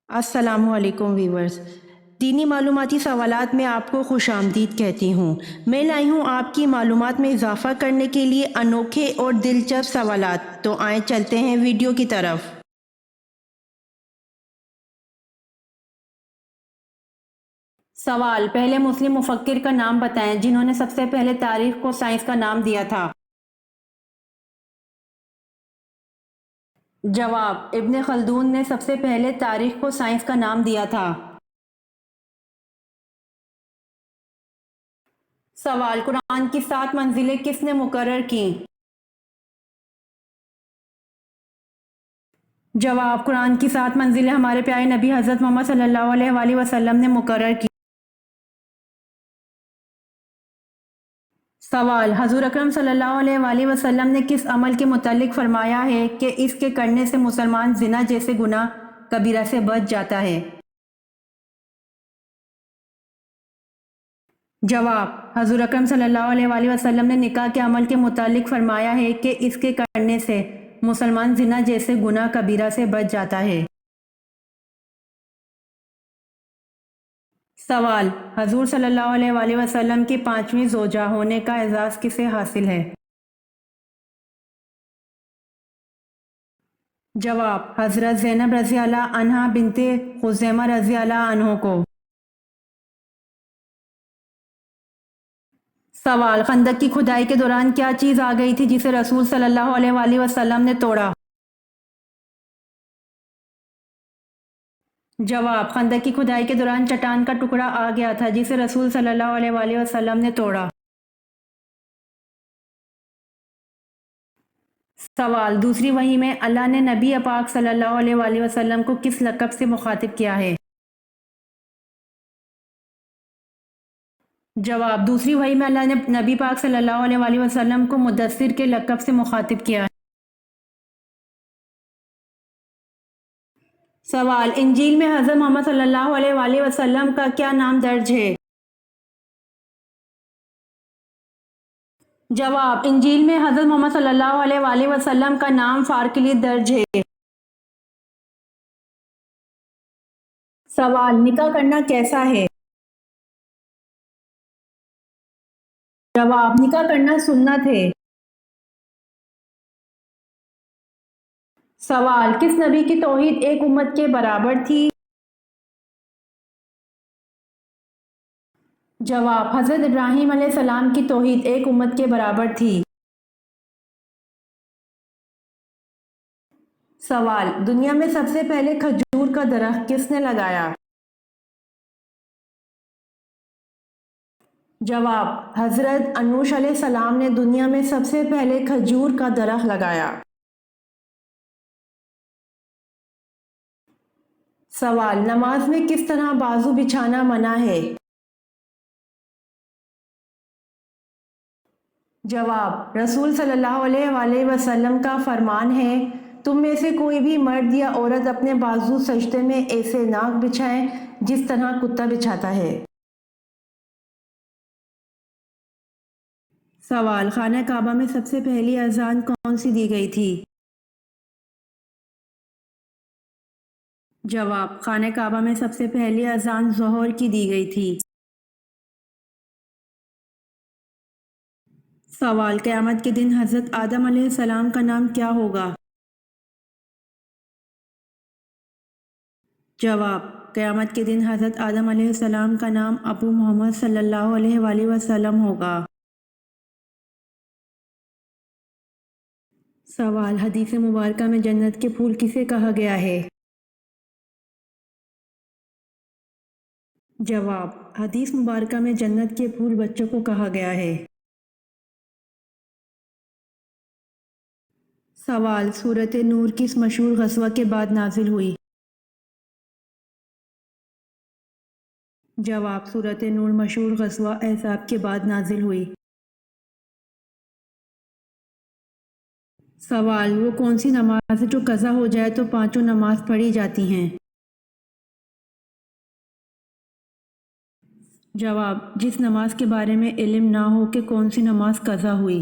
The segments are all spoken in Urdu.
السلام علیکم ویورز، دینی معلوماتی سوالات میں آپ کو خوش آمدید کہتی ہوں۔ میں لائی ہوں آپ کی معلومات میں اضافہ کرنے کے لیے انوکھے اور دلچسپ سوالات، تو آئیں چلتے ہیں ویڈیو کی طرف۔ سوال: پہلے مسلم مفکر کا نام بتائیں جنہوں نے سب سے پہلے تاریخ کو سائنس کا نام دیا تھا۔ جواب: ابن خلدون نے سب سے پہلے تاریخ کو سائنس کا نام دیا تھا۔ سوال: قرآن کی 7 منزلیں کس نے مقرر کیں؟ جواب: قرآن کی 7 منزلیں ہمارے پیارے نبی حضرت محمد صلی اللہ علیہ وآلہ وسلم نے مقرر کی۔ سوال: حضور اکرم صلی اللہ علیہ وآلہ وسلم نے کس عمل کے متعلق فرمایا ہے کہ اس کے کرنے سے مسلمان زنا جیسے گناہ کبیرہ سے بچ جاتا ہے؟ جواب: حضور اکرم صلی اللہ علیہ وآلہ وسلم نے نکاح کے عمل کے متعلق فرمایا ہے کہ اس کے کرنے سے مسلمان زنا جیسے گناہ کبیرہ سے بچ جاتا ہے۔ سوال: حضور صلی اللہ علیہ وآلہ وسلم کی 5ویں زوجہ ہونے کا اعزاز کسے حاصل ہے؟ جواب: حضرت زینب رضی اللہ عنہا بنت خزیمہ رضی اللہ عنہ کو۔ سوال: خندق کی کھدائی کے دوران کیا چیز آ گئی تھی جسے رسول صلی اللہ علیہ وآلہ وسلم نے توڑا؟ جواب: خندق کی کھدائی کے دوران چٹان کا ٹکڑا آ گیا تھا جسے رسول صلی اللہ علیہ وآلہ وسلم نے توڑا۔ سوال: دوسری وحی میں اللہ نے نبی پاک صلی اللہ علیہ وآلہ وسلم کو کس لقب سے مخاطب کیا ہے؟ جواب: دوسری وحی میں اللہ نے نبی پاک صلی اللہ علیہ وآلہ وسلم کو مدثر کے لقب سے مخاطب کیا ہے۔ سوال: انجیل میں حضرت محمد صلی اللہ علیہ وآلہ وسلم کا کیا نام درج ہے؟ جواب: انجیل میں حضرت محمد صلی اللہ علیہ وآلہ وسلم کا نام فارکلیت درج ہے۔ سوال: نکاح کرنا کیسا ہے؟ جواب: نکاح کرنا سنت ہے۔ سوال: کس نبی کی توحید ایک امت کے برابر تھی؟ جواب: حضرت ابراہیم علیہ السلام کی توحید ایک امت کے برابر تھی۔ سوال: دنیا میں سب سے پہلے کھجور کا درخت کس نے لگایا؟ جواب: حضرت انوش علیہ السلام نے دنیا میں سب سے پہلے کھجور کا درخت لگایا۔ سوال: نماز میں کس طرح بازو بچھانا منع ہے؟ جواب: رسول صلی اللہ علیہ وآلہ وسلم کا فرمان ہے، تم میں سے کوئی بھی مرد یا عورت اپنے بازو سجدے میں ایسے نہ بچھائیں جس طرح کتا بچھاتا ہے۔ سوال: خانہ کعبہ میں سب سے پہلی اذان کون سی دی گئی تھی؟ جواب: خانہ کعبہ میں سب سے پہلی اذان ظہر کی دی گئی تھی۔ سوال: قیامت کے دن حضرت آدم علیہ السلام کا نام کیا ہوگا؟ جواب: قیامت کے دن حضرت آدم علیہ السلام کا نام ابو محمد صلی اللہ علیہ وآلہ وسلم ہوگا۔ سوال: حدیث مبارکہ میں جنت کے پھول کسے کہا گیا ہے؟ جواب: حدیث مبارکہ میں جنت کے پھول بچوں کو کہا گیا ہے۔ سوال: سورۃ نور کس مشہور غزوہ کے بعد نازل ہوئی؟ جواب: سورۃ نور مشہور غزوہ احزاب کے بعد نازل ہوئی۔ سوال: وہ کون سی نماز ہے جو قضا ہو جائے تو پانچوں نماز پڑھی جاتی ہیں؟ جواب: جس نماز کے بارے میں علم نہ ہو کہ کون سی نماز قضا ہوئی۔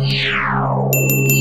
Meow.